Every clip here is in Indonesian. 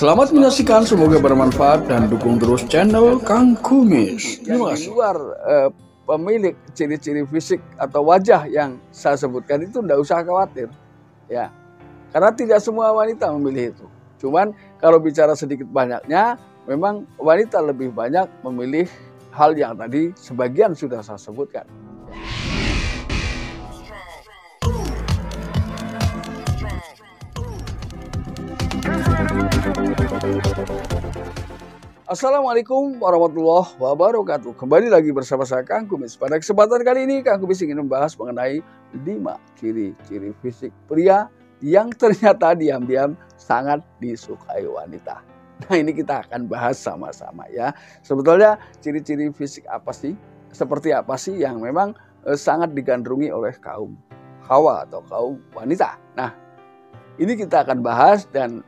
Selamat menyaksikan, semoga bermanfaat dan dukung terus channel Kang Kumis. Terima kasih. Di luar pemilik ciri-ciri fisik atau wajah yang saya sebutkan itu tidak usah khawatir, ya, karena tidak semua wanita memilih itu. Cuman kalau bicara sedikit banyaknya, memang wanita lebih banyak memilih hal yang tadi sebagian sudah saya sebutkan. Assalamualaikum warahmatullahi wabarakatuh. Kembali lagi bersama saya Kang Kumis. Pada kesempatan kali ini Kang Kumis ingin membahas mengenai 5 ciri-ciri fisik pria yang ternyata diam-diam sangat disukai wanita. Nah, ini kita akan bahas sama-sama ya. Sebetulnya ciri-ciri fisik apa sih? Seperti apa sih yang memang sangat digandrungi oleh kaum hawa atau kaum wanita. Nah, ini kita akan bahas dan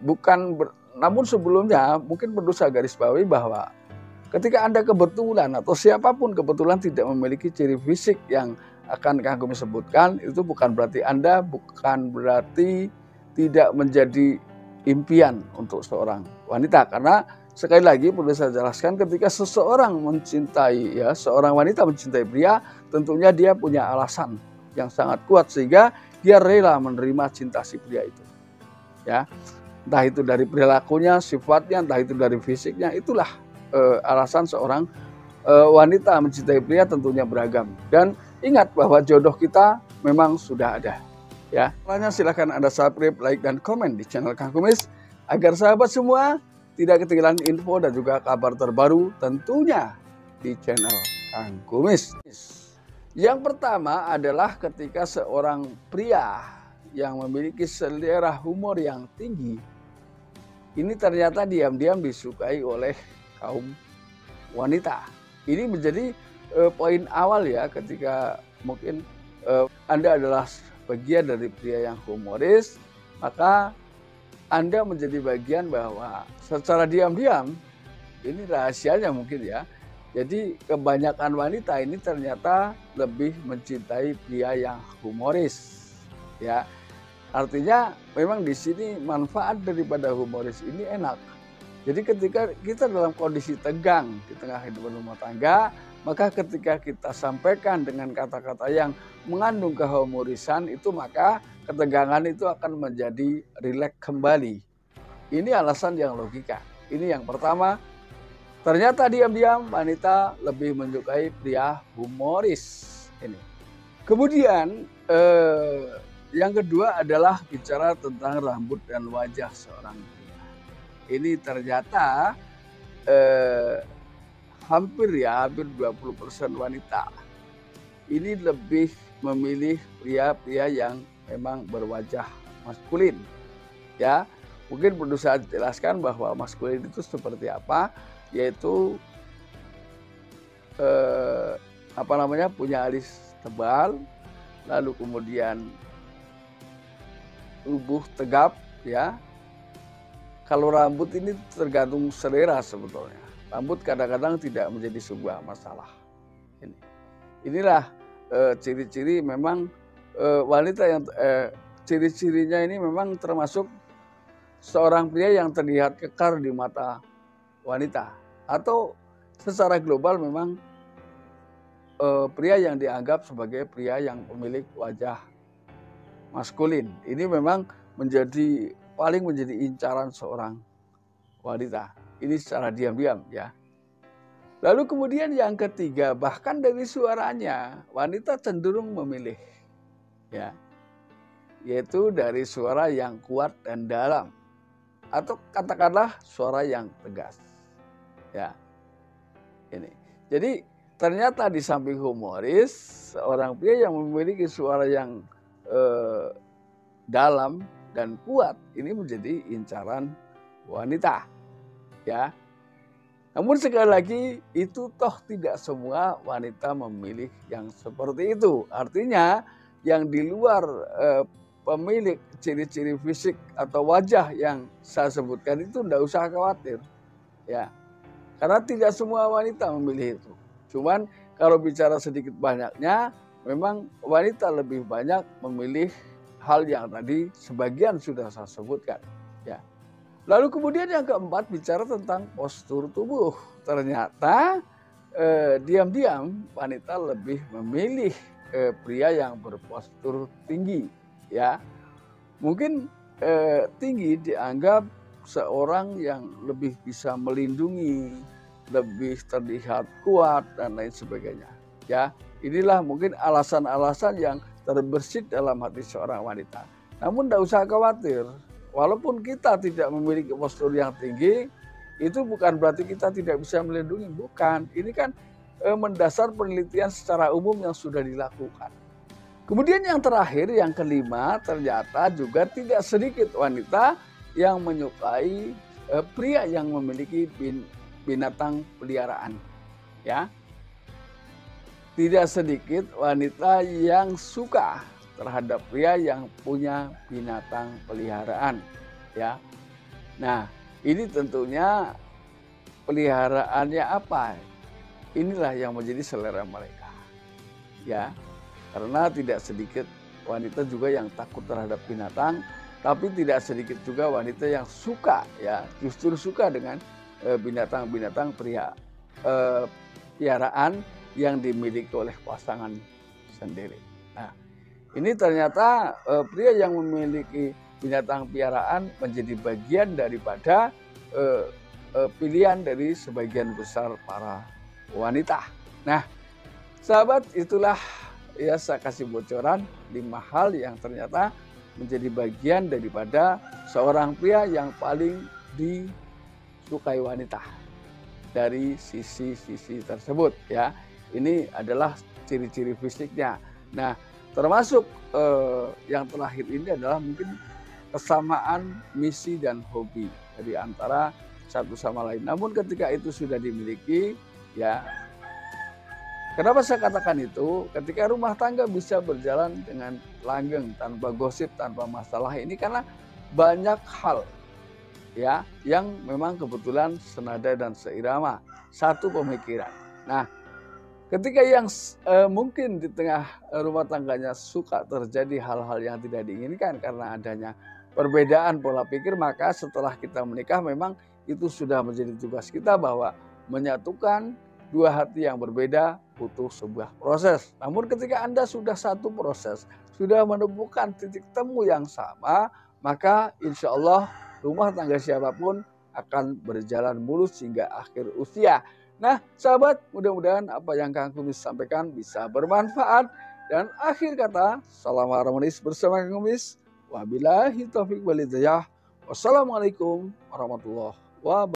namun sebelumnya mungkin perlu saya garis bawahi bahwa ketika Anda kebetulan atau siapapun kebetulan tidak memiliki ciri fisik yang akan Kang Kumis sebutkan, itu bukan berarti Anda tidak menjadi impian untuk seorang wanita. Karena sekali lagi perlu saya jelaskan, ketika seorang wanita mencintai pria, tentunya dia punya alasan yang sangat kuat sehingga dia rela menerima cinta si pria itu. Ya, entah itu dari perilakunya, sifatnya, entah itu dari fisiknya, itulah alasan seorang wanita mencintai pria tentunya beragam. Dan ingat bahwa jodoh kita memang sudah ada. Ya, silahkan Anda subscribe, like, dan komen di channel Kang Kumis agar sahabat semua tidak ketinggalan info dan juga kabar terbaru tentunya di channel Kang Kumis. Yang pertama adalah ketika seorang pria yang memiliki selera humor yang tinggi, ini ternyata diam-diam disukai oleh kaum wanita. Ini menjadi poin awal ya, ketika mungkin Anda adalah bagian dari pria yang humoris, maka Anda menjadi bagian bahwa secara diam-diam, ini rahasianya mungkin ya, jadi kebanyakan wanita ini ternyata lebih mencintai pria yang humoris, ya. Artinya memang di sini manfaat daripada humoris ini enak. Jadi ketika kita dalam kondisi tegang di tengah hidup rumah tangga, maka ketika kita sampaikan dengan kata-kata yang mengandung kehumorisan itu, maka ketegangan itu akan menjadi rileks kembali. Ini alasan yang logika. Ini yang pertama. Ternyata diam-diam wanita lebih menyukai pria humoris ini. Kemudian yang kedua adalah bicara tentang rambut dan wajah seorang pria. Ini ternyata hampir 20% wanita ini lebih memilih pria-pria yang memang berwajah maskulin. Ya, mungkin perlu saya jelaskan bahwa maskulin itu seperti apa, yaitu punya alis tebal, lalu kemudian tubuh tegap, ya. Kalau rambut ini tergantung selera sebetulnya. Rambut kadang-kadang tidak menjadi sebuah masalah. Inilah ciri-ciri memang wanita yang ciri-cirinya ini memang termasuk seorang pria yang terlihat kekar di mata wanita, atau secara global memang pria yang dianggap sebagai pria yang memiliki wajah maskulin. Ini memang paling menjadi incaran seorang wanita. Ini secara diam-diam ya. Lalu kemudian yang ketiga, bahkan dari suaranya wanita cenderung memilih, ya, yaitu dari suara yang kuat dan dalam, atau katakanlah suara yang tegas. Ya. Ini. Jadi ternyata di samping humoris, seorang pria yang memiliki suara yang dalam dan kuat ini menjadi incaran wanita, ya. Namun sekali lagi, itu toh tidak semua wanita memilih yang seperti itu. Artinya yang di luar pemilik ciri-ciri fisik atau wajah yang saya sebutkan itu tidak usah khawatir, ya. Karena tidak semua wanita memilih itu. Cuman kalau bicara sedikit banyaknya, memang wanita lebih banyak memilih hal yang tadi sebagian sudah saya sebutkan, ya. Lalu kemudian yang keempat bicara tentang postur tubuh. Ternyata diam-diam wanita lebih memilih pria yang berpostur tinggi, ya. Mungkin tinggi dianggap seorang yang lebih bisa melindungi, lebih terlihat kuat dan lain sebagainya. Ya, inilah mungkin alasan-alasan yang terbersit dalam hati seorang wanita. Namun tidak usah khawatir, walaupun kita tidak memiliki postur yang tinggi, itu bukan berarti kita tidak bisa melindungi, bukan. Ini kan mendasar penelitian secara umum yang sudah dilakukan. Kemudian yang terakhir, yang kelima, ternyata juga tidak sedikit wanita yang menyukai pria yang memiliki binatang peliharaan. Ya, tidak sedikit wanita yang suka terhadap pria yang punya binatang peliharaan. Ya, nah ini tentunya peliharaannya apa? Inilah yang menjadi selera mereka. Ya, karena tidak sedikit wanita juga yang takut terhadap binatang, tapi tidak sedikit juga wanita yang suka, ya, justru suka dengan binatang-binatang piaraan yang dimiliki oleh pasangan sendiri. Nah, ini ternyata pria yang memiliki binatang piaraan menjadi bagian daripada pilihan dari sebagian besar para wanita. Nah, sahabat, itulah ya saya kasih bocoran 5 hal yang ternyata menjadi bagian daripada seorang pria yang paling disukai wanita dari sisi-sisi tersebut, ya. Ini adalah ciri-ciri fisiknya. Nah, termasuk yang terakhir ini adalah mungkin kesamaan misi dan hobi dari antara satu sama lain. Namun ketika itu sudah dimiliki, ya, kenapa saya katakan itu? Ketika rumah tangga bisa berjalan dengan langgeng, tanpa gosip, tanpa masalah, ini karena banyak hal, ya, yang memang kebetulan senada dan seirama, satu pemikiran. Nah, ketika yang mungkin di tengah rumah tangganya suka terjadi hal-hal yang tidak diinginkan karena adanya perbedaan pola pikir, maka setelah kita menikah memang itu sudah menjadi tugas kita bahwa menyatukan dua hati yang berbeda butuh sebuah proses. Namun ketika Anda sudah satu proses, sudah menemukan titik temu yang sama, maka insya Allah rumah tangga siapapun akan berjalan mulus hingga akhir usia. Nah, sahabat, mudah-mudahan apa yang Kang Kumis sampaikan bisa bermanfaat. Dan akhir kata, salam harmonis bersama Kang Kumis. Wabillahi taufiq wal hidayah. Wassalamualaikum warahmatullahi wabarakatuh.